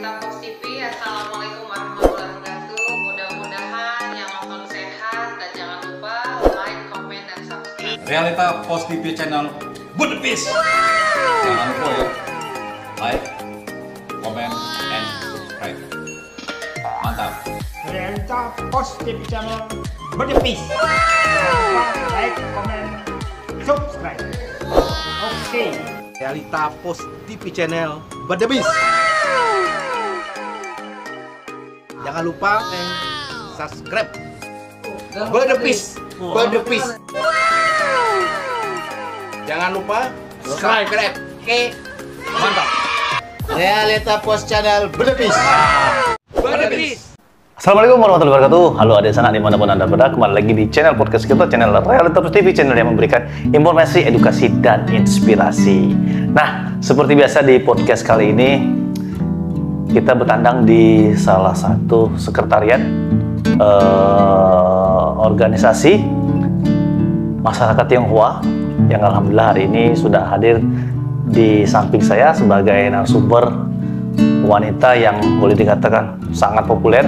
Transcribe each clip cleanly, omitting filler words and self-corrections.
Realita Pos TV. Assalamualaikum warahmatullahi wabarakatuh. Mudah-mudahan yang nonton sehat dan jangan lupa like, comment, dan subscribe. Realita Pos TV channel Budepis. Jangan lupa ya, like, comment, and subscribe. Mantap. Realita Pos TV channel Budepis. Like, comment, subscribe. Oke. Realita Pos TV channel Budepis. Jangan lupa subscribe. Budepis. Budepis. Jangan lupa subscribe. Oke. Mantap. Realita Pos channel Budepis. Budepis. Assalamualaikum warahmatullahi wabarakatuh. Halo adik sanak dimanapun anda berada, kembali lagi di channel podcast kita, channel Realita Pos TV, channel yang memberikan informasi, edukasi, dan inspirasi. Nah, seperti biasa di podcast kali ini kita bertandang di salah satu sekretariat organisasi masyarakat Tionghoa yang alhamdulillah hari ini sudah hadir di samping saya sebagai narasumber wanita yang boleh dikatakan sangat populer,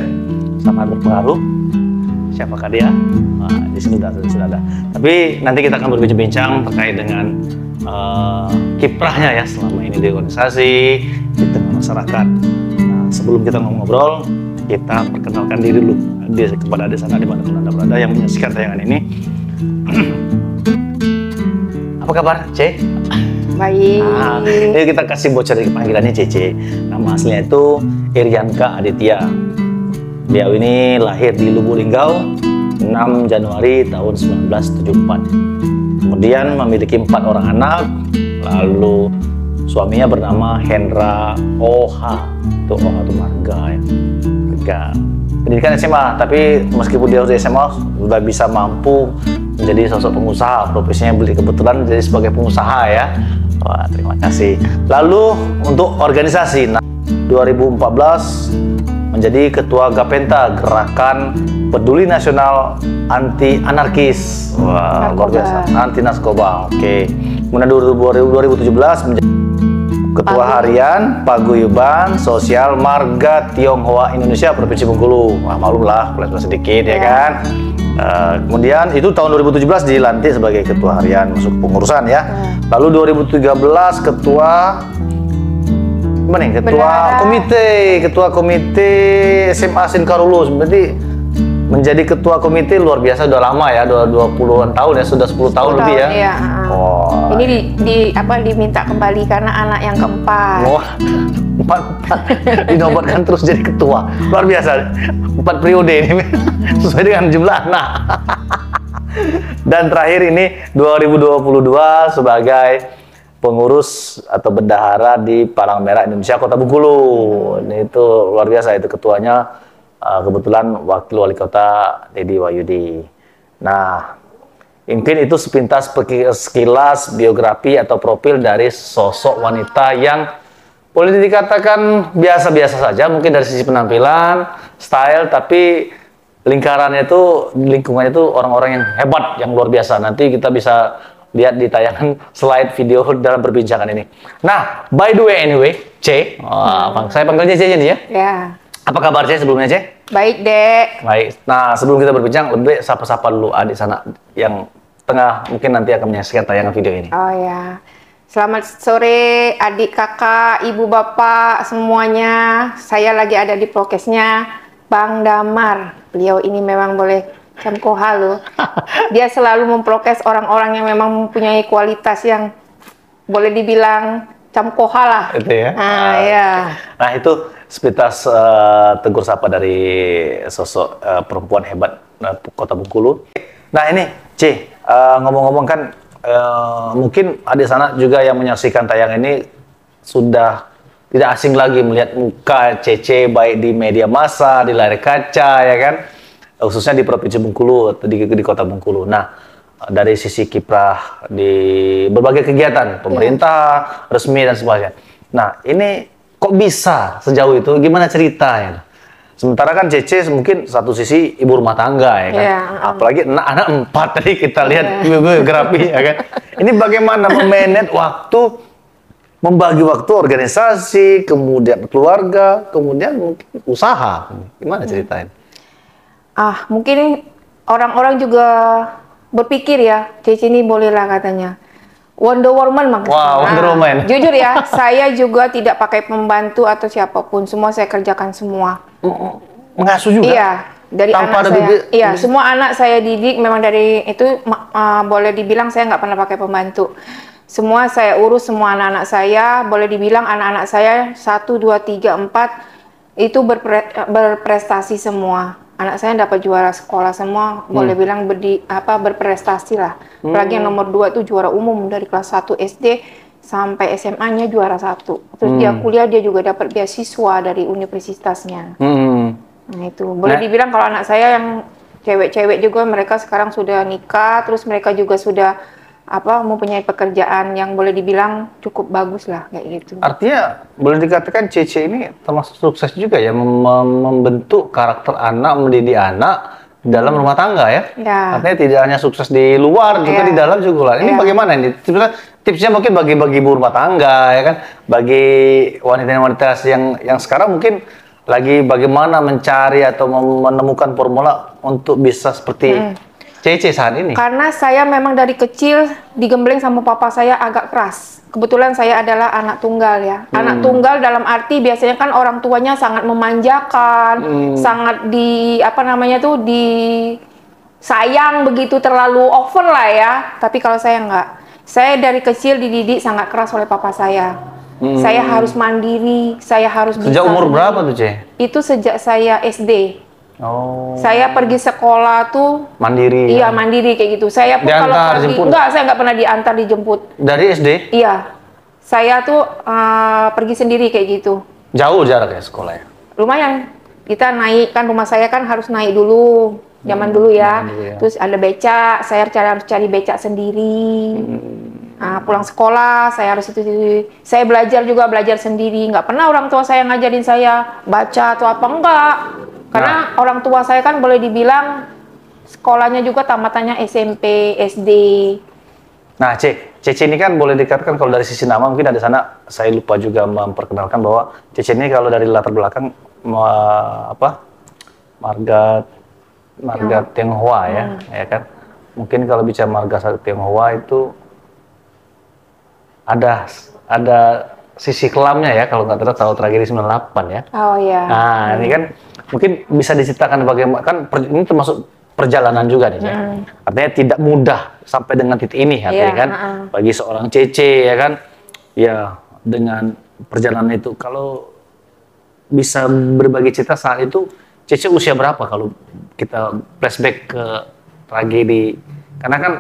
sangat berpengaruh. Siapakah dia? Nah, di sini sudah ada. Tapi nanti kita akan berbincang terkait dengan kiprahnya ya selama ini di organisasi, di tengah masyarakat. Nah, sebelum kita ngobrol, kita perkenalkan diri dulu kepada adik sana dimanapun anda berada yang menyaksikan tayangan ini. Apa kabar, C? Baik. Nah, ini kita kasih bocor dari panggilannya Cece. Nama aslinya itu Irianka Aditya. Beliau ini lahir di Lubuk Linggau 6 Januari tahun 1974. Kemudian memiliki 4 orang anak. Lalu suaminya bernama Hendra Oha. Itu Oha itu marga ya. Marga. Pendidikan SMA, tapi meskipun dia sudah SMA sudah bisa mampu menjadi sosok pengusaha. Profesinya kebetulan menjadi sebagai pengusaha ya. Wah, terima kasih. Lalu untuk organisasi, 2014 menjadi ketua Gapenta, Gerakan Peduli Nasional Anti Anarkis. Wah, luar biasa. Anti narkoba. Oke. Kemudian 2017 menjadi ketua harian Paguyuban Sosial Marga Tionghoa Indonesia Provinsi Bengkulu. Wah, maklum lah, kelas sedikit ya kan. Kemudian itu tahun 2017 dilantik sebagai ketua harian masuk pengurusan ya. Lalu 2013 ketua ketua komite SMA Sinkarulus. Berarti menjadi ketua komite luar biasa, udah lama ya, 20-an tahun ya, sudah 10 tahun lebih ya. Iya. Oh. Ini diminta kembali karena anak yang keempat. Wah, 4 dinobatkan terus jadi ketua. Luar biasa. 4 periode ini sesuai dengan jumlah anak. Dan terakhir ini 2022 sebagai pengurus atau bendahara di Palang Merah Indonesia Kota Bengkulu. Ini itu luar biasa, itu ketuanya kebetulan Wakil Wali Kota Dedi Wahyudi. Nah, mungkin itu sepintas sekilas biografi atau profil dari sosok wanita yang boleh dikatakan biasa-biasa saja, mungkin dari sisi penampilan, style, tapi lingkungannya itu orang-orang yang hebat, yang luar biasa. Nanti kita bisa lihat di tayangan slide video dalam perbincangan ini. Nah, by the way anyway, C, saya panggilnya C nih ya. Ya. Apa kabar C sebelumnya C? Baik, Dek. Baik. Nah, sebelum kita berbincang, lebih sapa-sapa dulu adik sana yang tengah mungkin nanti akan menyaksikan tayangan video ini. Oh ya. Selamat sore adik, kakak, ibu, bapak, semuanya. Saya lagi ada di prokesnya Bang Damar. Beliau ini memang boleh camkoha loh. Dia selalu memprokes orang-orang yang memang mempunyai kualitas yang boleh dibilang camkoha lah. Itu ya. Nah, ya. Nah, itu sepintas tegur sapa dari sosok perempuan hebat Kota Bengkulu. Nah, ini C, ngomong-ngomong kan mungkin adik sana juga yang menyaksikan tayangan ini sudah tidak asing lagi melihat muka Cece baik di media massa, di layar kaca ya kan, khususnya di Provinsi Bengkulu atau di Kota Bengkulu. Nah, dari sisi kiprah di berbagai kegiatan pemerintah, resmi dan sebagainya. Nah, ini kok bisa sejauh itu? Gimana ceritanya? Sementara kan Cece mungkin satu sisi ibu rumah tangga ya kan, apalagi anak 4 tadi kita lihat biografi ya kan. Ini bagaimana memanage waktu membagi waktu organisasi, kemudian keluarga, kemudian mungkin usaha. Gimana ceritain? Mungkin orang-orang juga berpikir ya, Cece ini bolehlah katanya. Wonder Woman maksudnya. Wah, Wonder Woman. Jujur ya, saya juga tidak pakai pembantu atau siapapun, semua saya kerjakan semua. Mengasuh juga? Iya, dari Tanpa anak ada saya. Iya, semua anak saya didik memang dari itu boleh dibilang saya nggak pernah pakai pembantu. Semua saya urus, semua anak-anak saya, boleh dibilang anak-anak saya 1, 2, 3, 4 itu berprestasi semua. Anak saya dapat juara sekolah semua, boleh bilang berprestasi lah. Apalagi yang nomor 2 itu juara umum dari kelas 1 SD sampai SMA-nya juara 1. Terus dia kuliah, dia juga dapat beasiswa dari universitasnya. Nah itu, boleh dibilang kalau anak saya yang cewek-cewek juga mereka sekarang sudah nikah, terus mereka juga sudah mempunyai pekerjaan yang boleh dibilang cukup bagus lah kayak gitu. Artinya boleh dikatakan Cece ini termasuk sukses juga ya membentuk karakter anak, mendidik anak dalam rumah tangga ya. Artinya tidak hanya sukses di luar, juga di dalam juga lah. Ini bagaimana ini? Tipsnya mungkin bagi ibu rumah tangga ya kan, bagi wanita-wanita yang sekarang mungkin lagi bagaimana mencari atau menemukan formula untuk bisa seperti Cece saat ini. Karena saya memang dari kecil digembleng sama papa saya agak keras. Kebetulan saya adalah anak tunggal ya. Anak tunggal dalam arti biasanya kan orang tuanya sangat memanjakan, sangat disayang begitu, terlalu over lah ya. Tapi kalau saya enggak. Saya dari kecil dididik sangat keras oleh papa saya. Saya harus mandiri, saya harus bisa. Sejak umur berapa tuh, Ce? Itu sejak saya SD. Oh. Saya pergi sekolah tuh mandiri. Iya, mandiri kayak gitu. Saya pun kalau pergi, saya nggak pernah diantar, dijemput. Dari SD? Iya. Saya tuh pergi sendiri kayak gitu. Jauh jaraknya sekolahnya? Lumayan. Kita naik, kan rumah saya kan harus naik dulu. Zaman dulu ya. Terus ada becak, saya harus cari becak sendiri. Pulang sekolah, saya harus itu. Saya belajar sendiri. Nggak pernah orang tua saya ngajarin saya baca atau apa, enggak. Karena orang tua saya kan boleh dibilang sekolahnya juga tamatannya SMP, SD. Nah, Cece ini kan boleh dikatakan kalau dari sisi nama mungkin ada sana saya lupa juga memperkenalkan bahwa Cece ini kalau dari latar belakang marga Tionghoa ya kan. Mungkin kalau bicara marga Tionghoa itu ada sisi kelamnya ya, kalau nggak tahu tragedi 98 ya. Oh iya. Nah, ini kan mungkin bisa diceritakan bagaimana, kan ini termasuk perjalanan juga nih ya. Artinya tidak mudah sampai dengan titik ini artinya kan. Bagi seorang Cece ya kan. Ya, dengan perjalanan itu kalau bisa berbagi cerita saat itu Cece usia berapa kalau kita flashback ke tragedi? Karena kan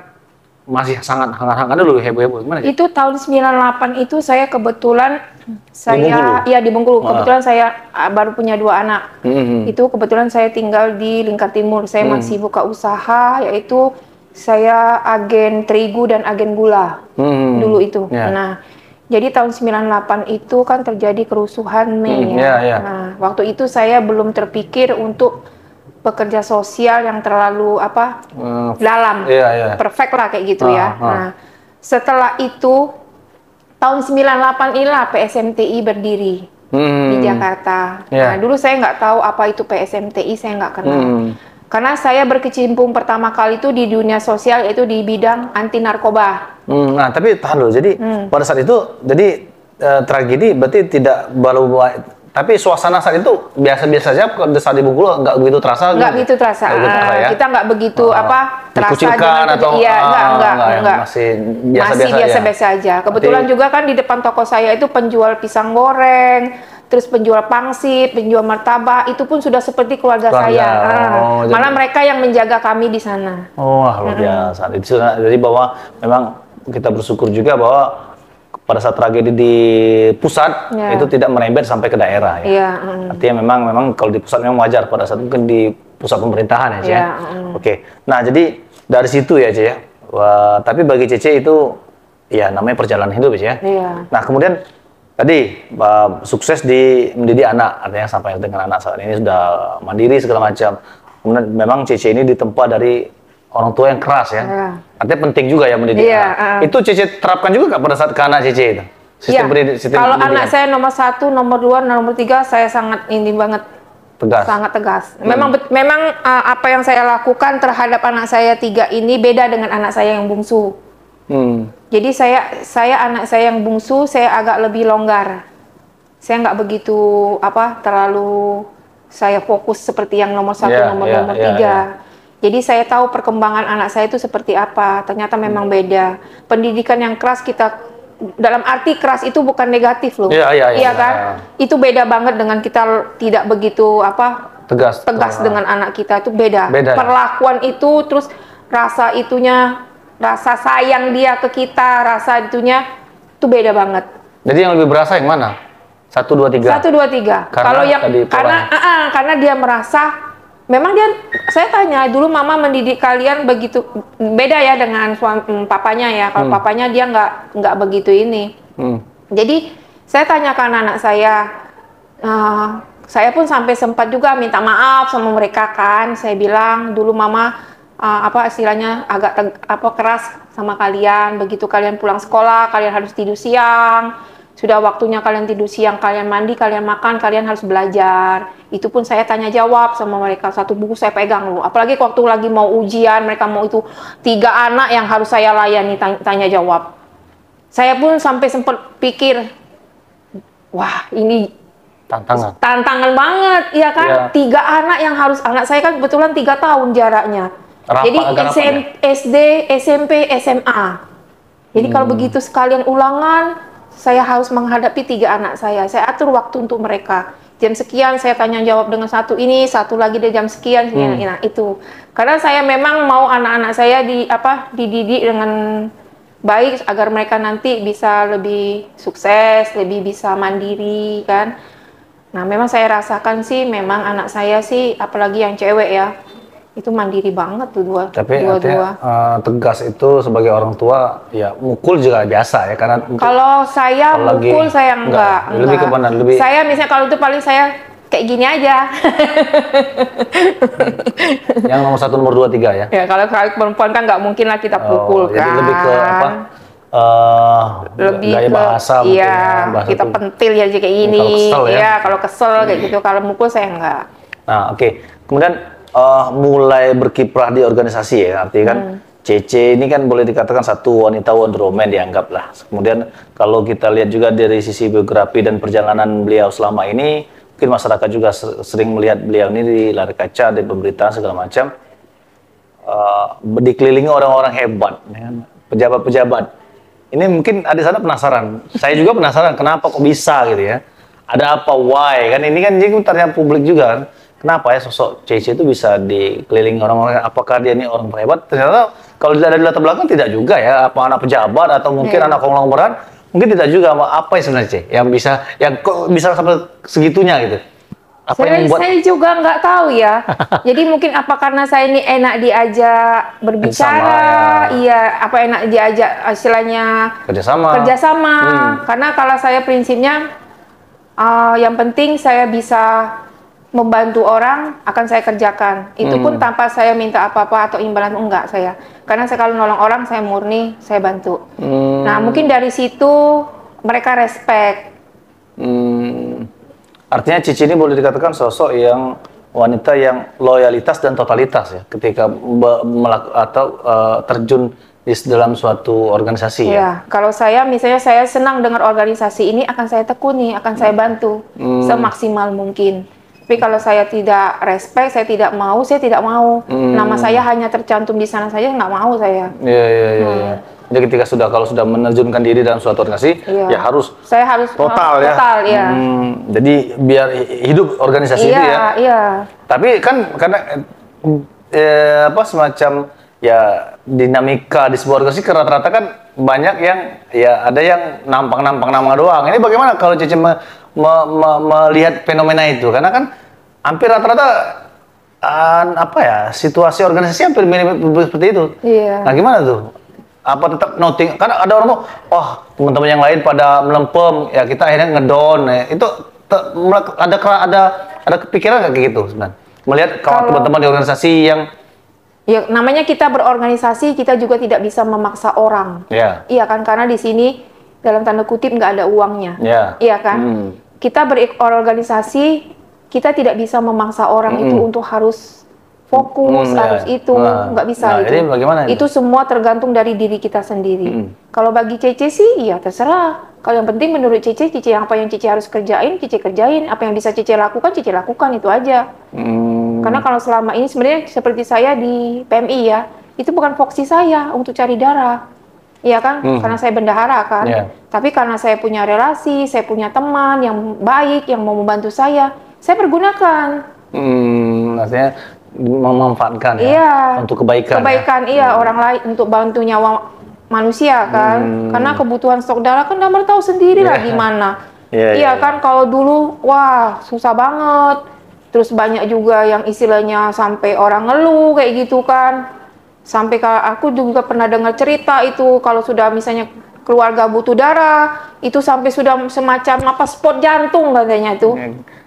masih sangat hangat-hangat dulu, heboh-heboh. Gimana? Itu tahun 98 itu saya kebetulan di Bengkulu. Kebetulan saya baru punya 2 anak. Itu kebetulan saya tinggal di Lingkar Timur. Saya masih buka usaha, yaitu saya agen terigu dan agen gula dulu itu. Nah, jadi tahun 98 itu kan terjadi kerusuhan Mei ya. Nah, waktu itu saya belum terpikir untuk pekerja sosial yang terlalu dalam, perfect lah kayak gitu ya. Nah, setelah itu tahun 98 inilah PSMTI berdiri di Jakarta. Nah, dulu saya nggak tahu apa itu PSMTI, saya nggak kenal. Karena saya berkecimpung pertama kali itu di dunia sosial, yaitu di bidang anti narkoba. Nah, tapi tahan dulu. Jadi pada saat itu, jadi tragedi berarti tidak baru. Tapi suasana saat itu biasa-biasa saja, saat di Bengkulu nggak begitu terasa. Nggak begitu terasa. Ya? Kita nggak begitu terasa. Dikucilkan atau enggak. Masih biasa-biasa aja. Kebetulan juga kan di depan toko saya itu penjual pisang goreng, terus penjual pangsit, penjual martabak, itu pun sudah seperti keluarga saya. Malah mereka yang menjaga kami di sana. Luar biasa. Jadi bahwa memang kita bersyukur juga bahwa pada saat tragedi di pusat itu tidak merembet sampai ke daerah ya. Artinya memang kalau di pusat memang wajar, pada saat mungkin di pusat pemerintahan ya. Oke. Nah, jadi dari situ ya, Ce ya. Tapi bagi Cece itu ya namanya perjalanan hidup ya. Nah, kemudian tadi sukses di mendidik anak, artinya sampai dengan anak saat ini sudah mandiri segala macam. Kemudian memang Cece ini ditempa dari orang tua yang keras ya. Artinya penting juga ya mendidik anak. Itu Cece terapkan juga nggak pada saat ke anak Cece itu? Sistem pendidik, sistem kalau pendidikan. anak saya nomor 1, nomor 2, nomor 3 saya sangat ini banget. Tegas. Sangat tegas. Memang apa yang saya lakukan terhadap anak saya 3 ini beda dengan anak saya yang bungsu. Jadi saya anak saya yang bungsu saya agak lebih longgar. Saya nggak begitu terlalu saya fokus seperti yang nomor 1, nomor 3. Jadi saya tahu perkembangan anak saya itu seperti apa. Ternyata memang beda. Pendidikan yang keras kita dalam arti keras itu bukan negatif loh. Iya kan? Itu beda banget dengan kita tidak begitu tegas dengan anak kita, itu beda. Perlakuan itu terus rasa sayang dia ke kita, rasa itunya itu beda banget. Jadi yang lebih berasa yang mana? 1, 2, 3. 1, 2, 3. Kalau yang karena dia merasa memang saya tanya dulu, mama mendidik kalian begitu beda ya dengan papanya ya. Kalau papanya dia nggak begitu ini. Jadi saya tanyakan anak saya pun sampai sempat juga minta maaf sama mereka kan. Saya bilang dulu mama istilahnya agak keras sama kalian. Begitu kalian pulang sekolah, kalian harus tidur siang. Sudah waktunya kalian tidur siang, kalian mandi, kalian makan, kalian harus belajar. Itu pun saya tanya jawab sama mereka. 1 buku saya pegang loh. Apalagi waktu lagi mau ujian, mereka mau itu 3 anak yang harus saya layani tanya jawab. Saya pun sampai sempat pikir, wah ini tantangan banget, ya kan? 3 anak yang harus, anak saya kan kebetulan 3 tahun jaraknya. Jadi SD, SMP, SMA. Jadi kalau begitu sekalian ulangan, saya harus menghadapi 3 anak saya. Saya atur waktu untuk mereka. Jam sekian saya tanya jawab dengan satu lagi di jam sekian. Nah itu. Karena saya memang mau anak-anak saya dididik dengan baik agar mereka nanti bisa lebih sukses, lebih bisa mandiri kan. Nah memang saya rasakan sih, memang anak saya sih, apalagi yang cewek ya, itu mandiri banget tuh dua. Tapi tegas itu sebagai orang tua ya mukul juga biasa ya, karena kalau saya mukul saya enggak. Lebih ke mana? Saya misalnya kalau itu paling saya kayak gini aja. Yang nomor 1, nomor 2, 3 ya. Ya kalau perempuan kan nggak mungkin lah kita pukul kan. Jadi lebih ke lebih gaya bahasa mungkin ya, bahasa kita pentil ya kayak gini. Kalau kesel kayak gitu. Kalau mukul saya enggak. Nah kemudian mulai berkiprah di organisasi ya, artinya kan Cece ini kan boleh dikatakan satu wanita wonder woman dianggap lah. Kemudian kalau kita lihat juga dari sisi biografi dan perjalanan beliau selama ini, mungkin masyarakat juga sering melihat beliau ini di layar kaca, di pemberitaan segala macam, dikelilingi orang-orang hebat, pejabat-pejabat. Ini mungkin ada sana penasaran, saya juga penasaran kenapa kok bisa gitu ya, ada apa, why kan, ini kan jadi tanya publik juga kan. Kenapa ya sosok Cece itu bisa dikelilingi orang-orang, apakah dia ini orang hebat? Ternyata kalau tidak ada di latar belakang tidak juga ya, apa anak pejabat atau mungkin anak konglomerat, mungkin tidak juga. Apa yang sebenarnya Cece yang kok bisa sampai segitunya gitu? Apa yang membuat... Saya juga nggak tahu ya. Jadi mungkin apa karena saya ini enak diajak berbicara, enak diajak istilahnya kerjasama. Karena kalau saya prinsipnya yang penting saya bisa membantu orang, akan saya kerjakan. Itu pun tanpa saya minta apa-apa atau imbalan, enggak saya. Karena saya kalau nolong orang, saya murni, saya bantu. Nah, mungkin dari situ mereka respect. Artinya Cici ini boleh dikatakan sosok yang wanita yang loyalitas dan totalitas ya, ketika terjun di dalam suatu organisasi ya. Kalau saya misalnya saya senang dengan organisasi ini, akan saya tekuni, akan saya bantu semaksimal mungkin. Tapi kalau saya tidak respect, saya tidak mau. Nama saya hanya tercantum di sana saja, nggak mau saya. Iya. Jadi ketika kalau sudah menerjunkan diri dalam suatu organisasi, ya harus. Saya harus total ya. Jadi biar hidup organisasi itu ya. Iya. Tapi kan karena semacam ya dinamika di sebuah organisasi rata-rata kan banyak yang ya ada yang nampang nama doang. Ini bagaimana kalau Cece melihat fenomena itu, karena kan hampir rata-rata situasi organisasi hampir mirip seperti itu. Nah gimana tuh? Apa tetap noting? Karena ada orang teman-teman yang lain pada melempem, ya kita akhirnya ngedown. Itu ada kepikiran nggak kayak gitu sebenarnya? Melihat kalau teman-teman di organisasi yang namanya kita berorganisasi, kita juga tidak bisa memaksa orang. Iya kan, karena di sini dalam tanda kutip nggak ada uangnya. Ya. Iya kan? Kita berorganisasi, kita tidak bisa memaksa orang itu untuk harus fokus, harus itu, nggak bisa itu. Jadi bagaimana itu semua tergantung dari diri kita sendiri. Kalau bagi Cece sih, ya terserah. Kalau yang penting menurut Cece, apa yang Cece harus kerjain, Cece kerjain. Apa yang bisa Cece lakukan, itu aja. Karena kalau selama ini sebenarnya seperti saya di PMI ya, itu bukan fokus saya untuk cari darah. Iya kan? Karena saya bendahara kan. Tapi karena saya punya relasi, saya punya teman yang baik, yang mau membantu saya pergunakan. Artinya memanfaatkan ya untuk kebaikan. Iya, orang lain untuk bantu nyawa manusia kan. Karena kebutuhan stok darah kan Damar tahu sendiri lah gimana. Iya kan, kalau dulu wah susah banget. Terus banyak juga yang istilahnya sampai orang ngeluh kayak gitu kan. Sampai kalau aku juga pernah dengar cerita itu kalau sudah misalnya keluarga butuh darah, itu sampai sudah semacam spot jantung katanya itu.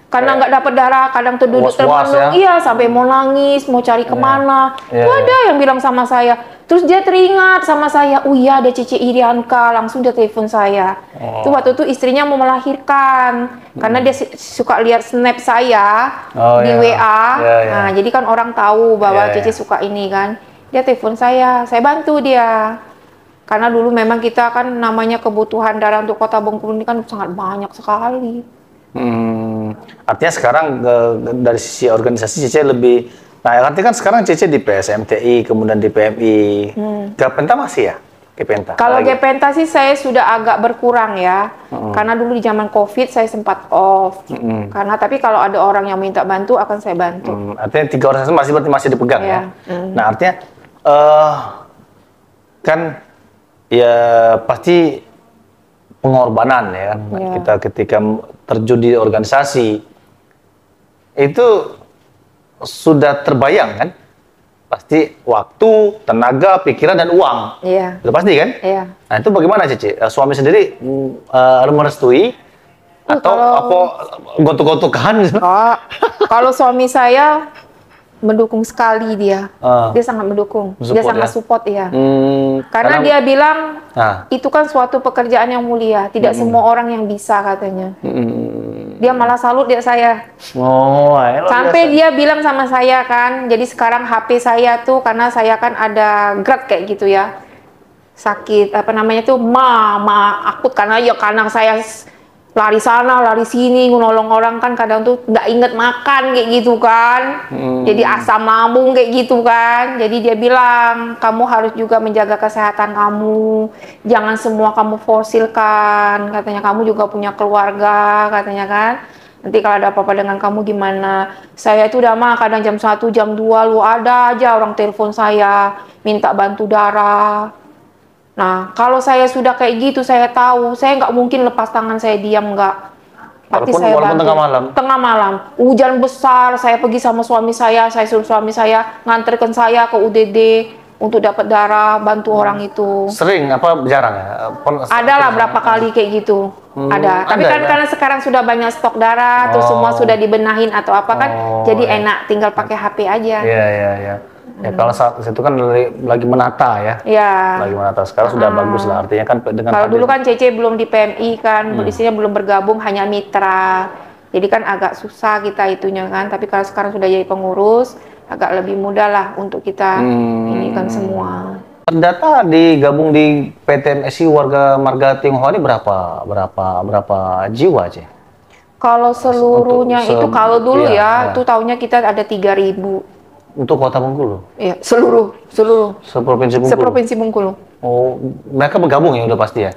Karena nggak dapat darah, kadang terduduk termenung, iya sampai mau nangis, mau cari kemana. Itu ada yang bilang sama saya. Terus dia teringat sama saya, oh iya ada Cece Irianka, langsung dia telepon saya. Itu waktu itu istrinya mau melahirkan, karena dia suka lihat snap saya di WA. Nah jadi kan orang tahu bahwa Cece suka ini kan. Dia telepon saya bantu dia. Karena dulu memang kita kan namanya kebutuhan darah untuk Kota Bengkulu ini kan sangat banyak sekali. Artinya sekarang dari sisi organisasi Cece lebih, nah artinya kan sekarang Cece di PSMTI, kemudian di PMI, Gapenta masih ya? Gapenta? Kalau Gapenta sih saya sudah agak berkurang ya, karena dulu di zaman COVID saya sempat off. Karena tapi kalau ada orang yang minta bantu akan saya bantu. Artinya 3 organisasi masih dipegang ya? Nah artinya kan ya pasti pengorbanan ya kan kita ketika terjun di organisasi itu sudah terbayang kan, pasti waktu, tenaga, pikiran dan uang. Itu pasti kan? Nah itu bagaimana Cece? Suami sendiri merestui atau apa gotuk-gotukan? Kalau suami saya mendukung sekali dia sangat mendukung, dia sangat support ya. Karena dia bilang itu kan suatu pekerjaan yang mulia, tidak semua orang yang bisa katanya. Dia malah salut dia saya. Sampai dia bilang sama saya kan, jadi sekarang HP saya tuh karena saya kan ada GERD kayak gitu ya, sakit apa namanya tuh akut karena saya lari sana, lari sini, nolong orang kan kadang tuh nggak inget makan kayak gitu kan. Jadi asam lambung kayak gitu kan. Jadi dia bilang, kamu harus juga menjaga kesehatan kamu. Jangan semua kamu fosilkan. Katanya kamu juga punya keluarga, katanya kan. Nanti kalau ada apa-apa dengan kamu gimana? Saya itu udah kadang jam 1, jam 2 lu ada aja orang telepon saya, minta bantu darah. Nah, kalau saya sudah kayak gitu, saya tahu, saya nggak mungkin lepas tangan saya diam, nggak. Pasti saya bantu. Tengah malam. Hujan besar, saya pergi sama suami saya suruh suami saya nganterkan saya ke UDD untuk dapat darah, bantu orang itu. Sering apa jarang ya? Ada lah berapa kali kayak gitu. Ada. Tapi kan karena sekarang sudah banyak stok darah, terus semua sudah dibenahin atau apa kan, jadi enak, tinggal pakai HP aja. Iya. Ya kalau saat itu kan lagi menata ya. Lagi menata. Sekarang sudah bagus lah, artinya kan dengan kalau dulu kan Cece belum di PMI kan, isinya belum bergabung, hanya mitra. Jadi kan agak susah kita itunya kan, tapi kalau sekarang sudah jadi pengurus, agak lebih mudah lah untuk kita ini kan semua. Data digabung di PT MSI warga marga Tionghoa ini berapa jiwa aja? Kalau seluruhnya itu kalau dulu itu tahunnya kita ada 3.000. Untuk Kota Bengkulu? Iya, seluruh. Seprovinsi Bengkulu? Seprovinsi Bengkulu. Oh, mereka bergabung ya udah pasti ya?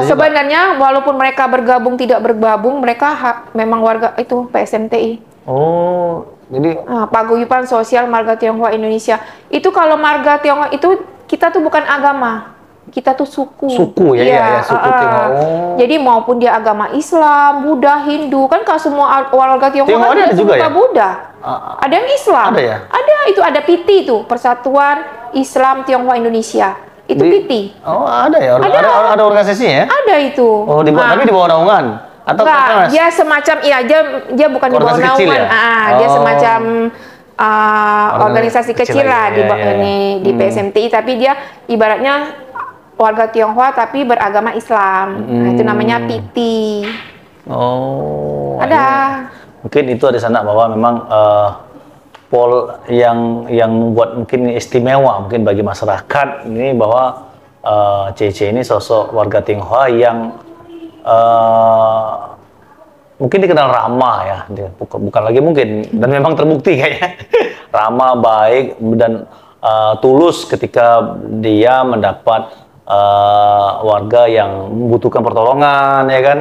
Sebenarnya walaupun mereka bergabung tidak bergabung, mereka memang warga itu PSMTI. Oh, jadi Paguyuban Sosial Marga Tionghoa Indonesia. Itu kalau Marga Tionghoa itu kita tuh bukan agama. Kita tuh suku. Suku ya, suku Tionghoa. Jadi maupun dia agama Islam, Buddha, Hindu, kan kalau semua warga Tionghoa ada juga ya? Buddha. Ada yang Islam. Ada ya? Ada, itu ada PT tuh, Persatuan Islam Tionghoa Indonesia. Itu PT. Oh, ada ya? Ada organisasinya ya? Ada itu. Oh, tapi di bawah naungan? Atau enggak, dia semacam dia bukan di bawah naungan. Dia semacam organisasi kecil lah di PSMTI, tapi dia ibaratnya warga Tionghoa tapi beragama Islam. Nah, itu namanya Piti. Oh. Ada. Mungkin itu ada sana bahwa memang yang membuat mungkin istimewa mungkin bagi masyarakat ini bahwa Cece ini sosok warga Tionghoa yang mungkin dikenal ramah ya, bukan lagi mungkin, dan memang terbukti kayaknya ramah, baik dan tulus ketika dia mendapat warga yang membutuhkan pertolongan, ya kan.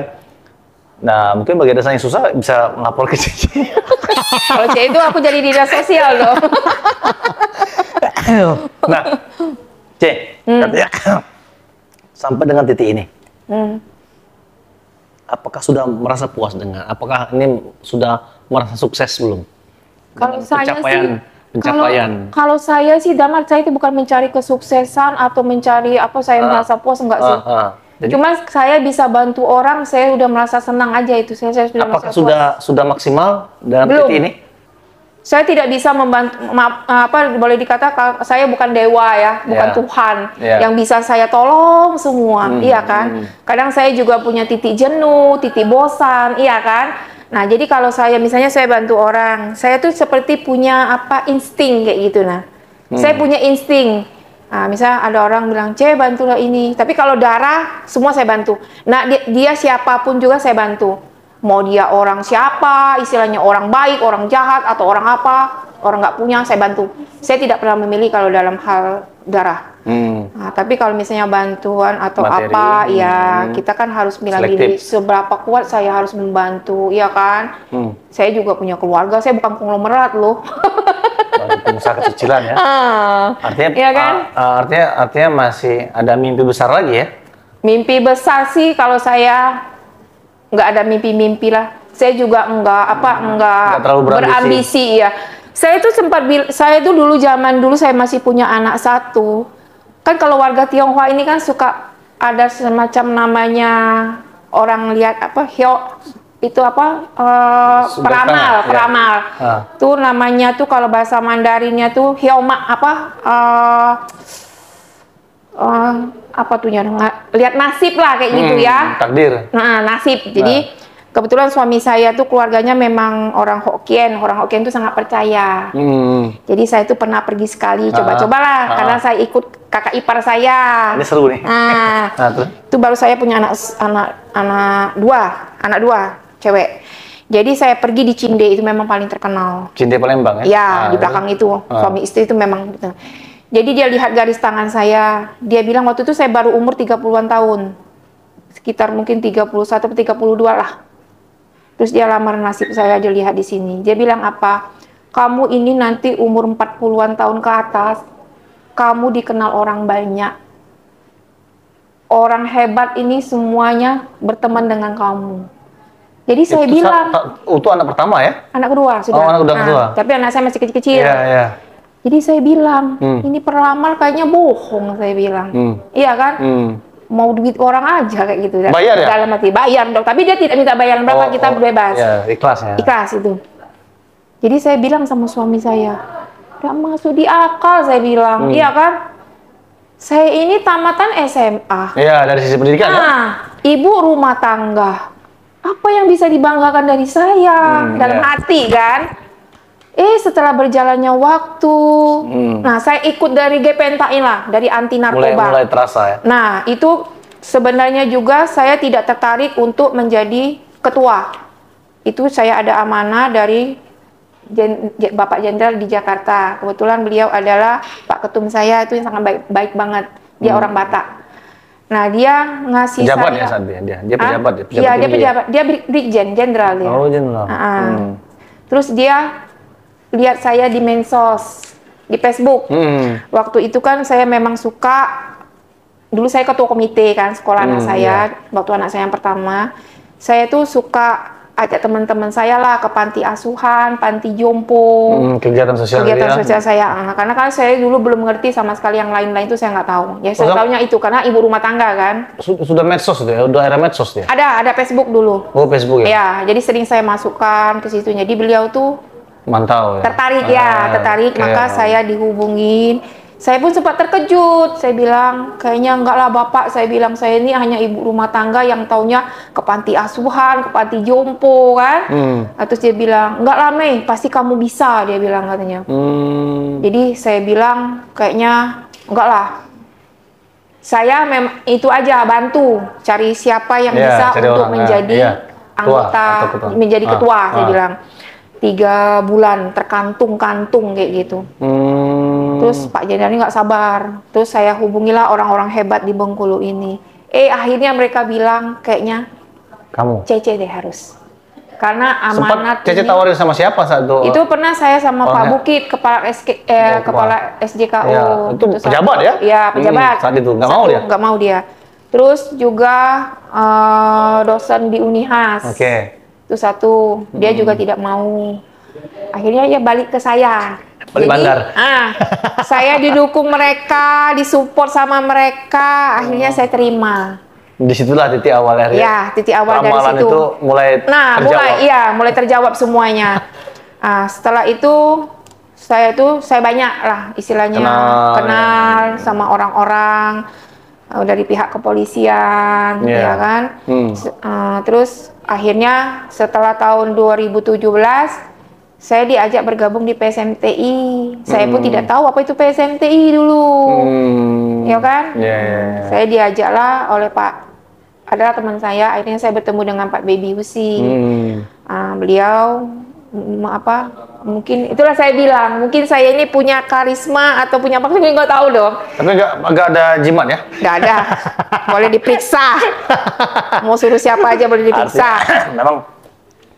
Nah, mungkin bagi desa yang susah bisa lapor ke Cici. Kalau C itu aku jadi dinas sosial loh. Nah, C, katanya sampai dengan titik ini, apakah sudah merasa puas dengan? Apakah ini sudah merasa sukses belum? Kalau saya sih, pencapaian. Kalau saya sih, Damar, saya itu bukan mencari kesuksesan atau mencari apa saya merasa puas, enggak sih. Jadi, cuma saya bisa bantu orang, saya udah merasa senang aja itu. Saya sudah apakah merasa puas. sudah maksimal dalam Belum. titik ini? Saya tidak bisa membantu, boleh dikatakan saya bukan dewa ya, bukan Tuhan yang bisa saya tolong semua, iya kan? Kadang saya juga punya titik jenuh, titik bosan, iya kan? Nah, jadi kalau saya misalnya saya bantu orang, saya tuh seperti punya insting kayak gitu nah. Saya punya insting. Nah, misalnya ada orang bilang, "C, bantulah ini." Tapi kalau darah, semua saya bantu. Nah, dia siapapun juga saya bantu. Mau dia orang siapa, istilahnya orang baik, orang jahat, atau orang apa, orang nggak punya, saya bantu. Saya tidak pernah memilih kalau dalam hal darah. Nah, tapi kalau misalnya bantuan atau materi, kita kan harus bilang diri seberapa kuat saya harus membantu, iya kan? Saya juga punya keluarga, saya bukan konglomerat loh. Pengusaha kecicilan ya. Artinya, iya kan? Artinya masih ada mimpi besar lagi ya? Mimpi besar sih kalau saya nggak ada mimpi-mimpi lah. Saya juga nggak berambisi ya. Saya itu saya itu dulu zaman dulu saya masih punya anak satu. Kan kalau warga Tionghoa ini kan suka ada semacam namanya orang lihat itu peramal. Tuh namanya tuh kalau bahasa Mandarinnya tuh hioma lihat nasib lah kayak gitu ya. Takdir. Nah, nasib. Jadi kebetulan suami saya tuh keluarganya memang orang Hokkien. Orang Hokkien tuh sangat percaya. Jadi saya tuh pernah pergi sekali, coba-cobalah karena saya ikut kakak ipar saya. Ini seru nih. Itu baru saya punya anak dua cewek. Jadi saya pergi di Cinde, itu memang paling terkenal. Cinde Palembang ya? Ya, di belakang itu. Suami istri itu memang gitu. Jadi dia lihat garis tangan saya. Dia bilang waktu itu saya baru umur 30-an tahun. Sekitar mungkin 31 atau 32 lah. Terus dia lamar nasib saya, dia lihat di sini. Dia bilang apa? Kamu ini nanti umur 40-an tahun ke atas, kamu dikenal orang banyak. Orang hebat ini semuanya berteman dengan kamu. Jadi saya bilang, itu anak pertama ya? Anak kedua sudah. Oh, anak kedua. Tapi anak saya masih kecil-kecil. Iya. Jadi saya bilang, ini peramal kayaknya bohong, saya bilang. Iya kan? Mau duit orang aja kayak gitu. Bayar ya? Dalam hati, bayar dong. Tapi dia tidak minta bayaran berapa, kita bebas. Ya, ikhlas ya? Ikhlas itu. Jadi saya bilang sama suami saya, gak masuk di akal, saya bilang. Iya kan? Saya ini tamatan SMA. Iya, dari sisi pendidikan ya? Ibu rumah tangga. Apa yang bisa dibanggakan dari saya dalam hati kan? Setelah berjalannya waktu, nah saya ikut dari GPNTAI lah, dari anti narkoba. Mulai terasa ya? Nah itu sebenarnya juga saya tidak tertarik untuk menjadi ketua. Itu saya ada amanah dari Bapak Jenderal di Jakarta. Kebetulan beliau adalah Pak Ketum saya, itu yang sangat baik banget. Dia orang Batak. Nah, dia ngasih pejabat saya... ya saat dia pejabat ya? Iya, dia pejabat. Dia Brigjen, Jenderal dia. Oh, Jenderal. Terus dia lihat saya di Mensos, di Facebook. Waktu itu kan saya memang suka, dulu saya ketua komite kan, sekolah anak saya, waktu anak saya yang pertama. Saya tuh suka ajak teman-teman saya lah ke panti asuhan, panti jompo, kegiatan sosial saya. Karena kan saya dulu belum ngerti sama sekali yang lain-lain itu saya nggak tahu. Ya saya taunya itu karena ibu rumah tangga kan. Sudah medsos itu ya, udah era medsos ya. Ada Facebook dulu. Oh Facebook ya. Ya, jadi sering saya masukkan ke situ. Jadi beliau tuh mantau ya. Tertarik. Maka saya dihubungin. Saya pun sempat terkejut. Saya bilang, kayaknya enggak lah Bapak. Saya bilang, saya ini hanya ibu rumah tangga yang taunya ke panti asuhan, ke panti jompo kan. Terus dia bilang, enggak lah Mei, pasti kamu bisa, dia bilang katanya. Jadi saya bilang, kayaknya enggak lah. Saya itu aja bantu cari siapa yang bisa untuk menjadi anggota, menjadi ketua. Saya bilang 3 bulan terkantung-kantung kayak gitu. Terus Pak Jenderal ini nggak sabar. Terus saya hubungilah orang-orang hebat di Bengkulu ini. Akhirnya mereka bilang kayaknya Kamu? Cece deh harus. Karena amanat Sempat Cece ini, tawarin sama siapa saat itu? itu pernah saya sama Pak Bukit, kepala kepala SJKO. Ya, itu pejabat ya? Iya, pejabat. Saat itu nggak mau dia? Nggak mau dia. Terus juga dosen di Unihas. Itu satu, dia juga tidak mau. Akhirnya ya balik ke saya. Balik bandar. Saya didukung mereka, disupport sama mereka. Akhirnya saya terima. Disitulah titik awal ya. Titik awal dari ramalan situ. Itu mulai terjawab. mulai terjawab semuanya. Setelah itu saya banyak lah istilahnya kenal sama orang-orang dari pihak kepolisian, ya kan. Terus akhirnya setelah tahun 2017 saya diajak bergabung di PSMTI. Saya pun tidak tahu apa itu PSMTI dulu, ya kan. Saya diajaklah oleh adalah teman saya. Akhirnya saya bertemu dengan Pak Baby Husi. Beliau mungkin itulah saya bilang, mungkin saya ini punya karisma atau punya apa, saya nggak tahu dong. Tapi nggak ada jimat ya? Nggak ada. Boleh diperiksa. Mau suruh siapa aja boleh diperiksa. Memang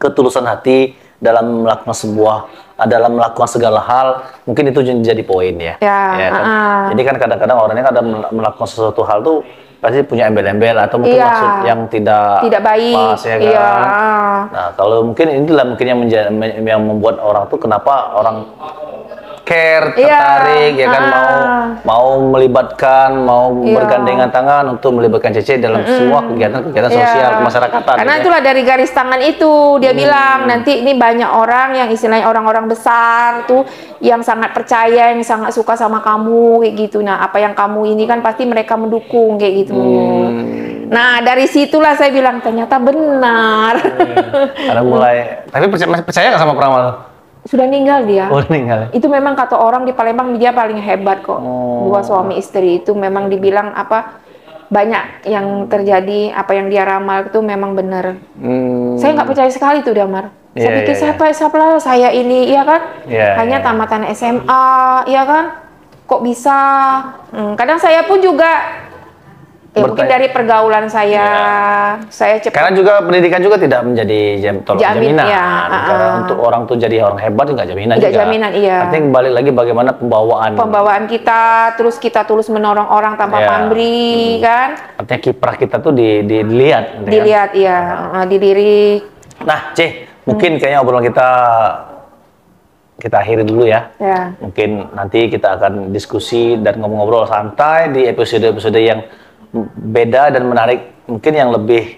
ketulusan hati dalam melakukan segala hal, mungkin itu jadi poin ya. Kan? Jadi kan kadang-kadang orangnya melakukan sesuatu hal tuh pasti punya embel-embel atau mungkin maksud yang tidak baik, pas, ya kan? Nah, kalau mungkin inilah mungkin yang membuat orang tuh kenapa orang care, tertarik, ya kan, mau melibatkan, mau bergandengan tangan untuk melibatkan Cece dalam semua kegiatan sosial kemasyarakatan. Karena gitu, itulah dari garis tangan itu dia bilang nanti ini banyak orang yang istilahnya orang-orang besar tuh yang sangat percaya, yang sangat suka sama kamu kayak gitu. Nah, apa yang kamu ini kan pasti mereka mendukung kayak gitu. Nah, dari situlah saya bilang ternyata benar. Karena mulai, tapi masih percaya nggak sama peramal? Sudah meninggal dia. Oh, meninggal. Itu memang kata orang di Palembang dia paling hebat kok. Dua suami istri itu memang dibilang banyak yang terjadi, apa yang dia ramal itu memang benar. Saya nggak percaya sekali tuh Damar. Saya pikir siapa lah saya ini, iya kan? Hanya tamatan SMA, iya kan? Kok bisa? Kadang saya pun juga mungkin dari pergaulan saya cepat. Karena juga pendidikan juga tidak menjadi jaminan. Karena untuk orang tuh jadi orang hebat nggak jaminan juga. Jaminan, iya. Artinya balik lagi bagaimana pembawaan kita, terus kita tulus menolong orang tanpa pamrih, kan? Artinya kiprah kita tuh dilihat. Dilihat, dilirik. Nah, mungkin kayaknya obrolan kita akhiri dulu ya. Mungkin nanti kita akan diskusi dan ngobrol-ngobrol santai di episode-episode yang beda dan menarik, mungkin yang lebih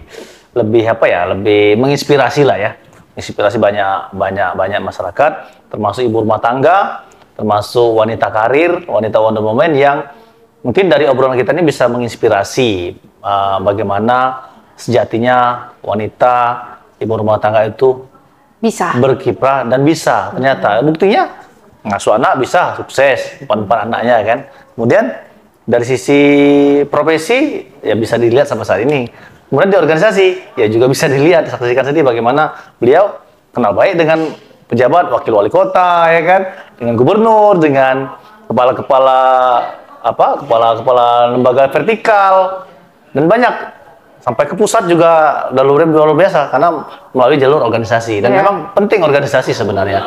menginspirasi lah ya, inspirasi banyak masyarakat, termasuk ibu rumah tangga, termasuk wanita karir, wanita wonder woman yang mungkin dari obrolan kita ini bisa menginspirasi bagaimana sejatinya wanita ibu rumah tangga itu bisa berkiprah dan bisa ternyata buktinya ngasuh anak bisa sukses depan anaknya kan. Kemudian dari sisi profesi ya bisa dilihat sampai saat ini. Kemudian di organisasi ya juga bisa dilihat, saksikan sendiri bagaimana beliau kenal baik dengan pejabat, wakil wali kota, ya kan, dengan gubernur, dengan kepala lembaga vertikal dan banyak sampai ke pusat juga luar biasa karena melalui jalur organisasi dan memang penting organisasi sebenarnya.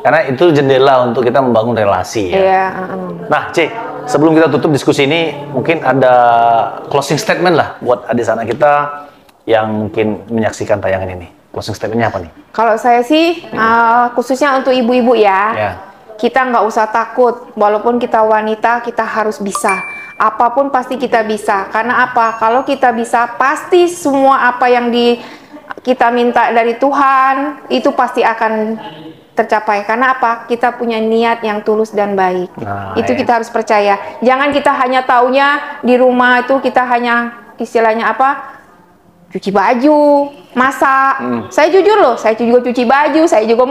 Karena itu jendela untuk kita membangun relasi ya. Nah, sebelum kita tutup diskusi ini, mungkin ada closing statement lah buat adik anak kita yang mungkin menyaksikan tayangan ini. Closing statementnya apa nih? Kalau saya sih, khususnya untuk ibu-ibu kita nggak usah takut. Walaupun kita wanita, kita harus bisa. Apapun pasti kita bisa. Karena apa? Kalau kita bisa, pasti semua apa yang kita minta dari Tuhan, itu pasti akan tercapai. Karena apa? Kita punya niat yang tulus dan baik. Nah, Itu kita harus percaya. Jangan kita hanya taunya di rumah itu kita hanya istilahnya apa? Cuci baju, masak. Saya jujur loh, saya juga cuci baju, saya juga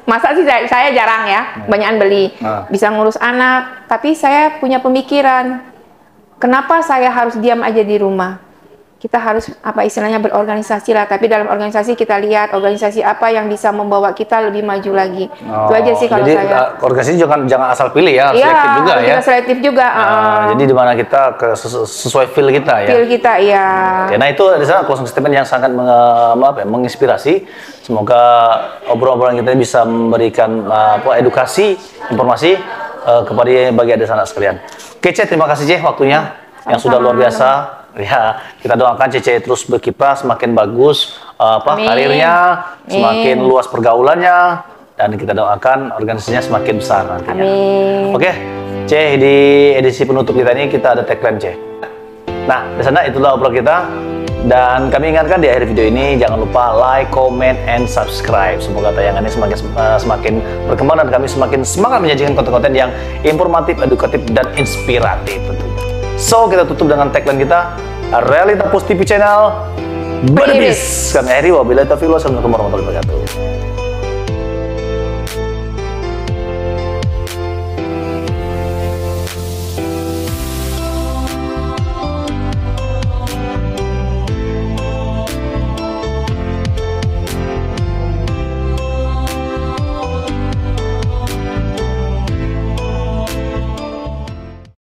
masak sih saya jarang ya, banyakan beli. Bisa ngurus anak, tapi saya punya pemikiran, kenapa saya harus diam aja di rumah? Kita harus apa istilahnya berorganisasi lah, tapi dalam organisasi kita lihat organisasi apa yang bisa membawa kita lebih maju lagi. Itu aja sih kalau jadi, saya. organisasi jangan asal pilih ya, selektif juga ya. Selektif juga. Jadi di mana kita sesuai feel kita ya. Feel kita, iya. Nah itu di sana closing statement yang sangat menginspirasi. Semoga obrolan kita bisa memberikan edukasi, informasi kepada bagi adik anak sekalian. Oke, Ce, terima kasih Ce waktunya yang sudah luar biasa. Ya, kita doakan Cece terus berkiprah, semakin bagus karirnya, semakin luas pergaulannya, dan kita doakan organisasinya semakin besar nantinya. Amin. Oke, Ce, di edisi penutup kita ini kita ada tagline Ce. Nah, di sana itulah obrolan kita. Dan kami ingatkan di akhir video ini jangan lupa like, comment, and subscribe. Semoga tayangan ini semakin berkembang dan kami semakin semangat menyajikan konten-konten yang informatif, edukatif, dan inspiratif tentunya. So, kita tutup dengan tagline kita, Realita Post TV Channel, Buddha Beast. Kami akhiri, wabillahi taufiq, wassalamualaikum warahmatullahi wabarakatuh.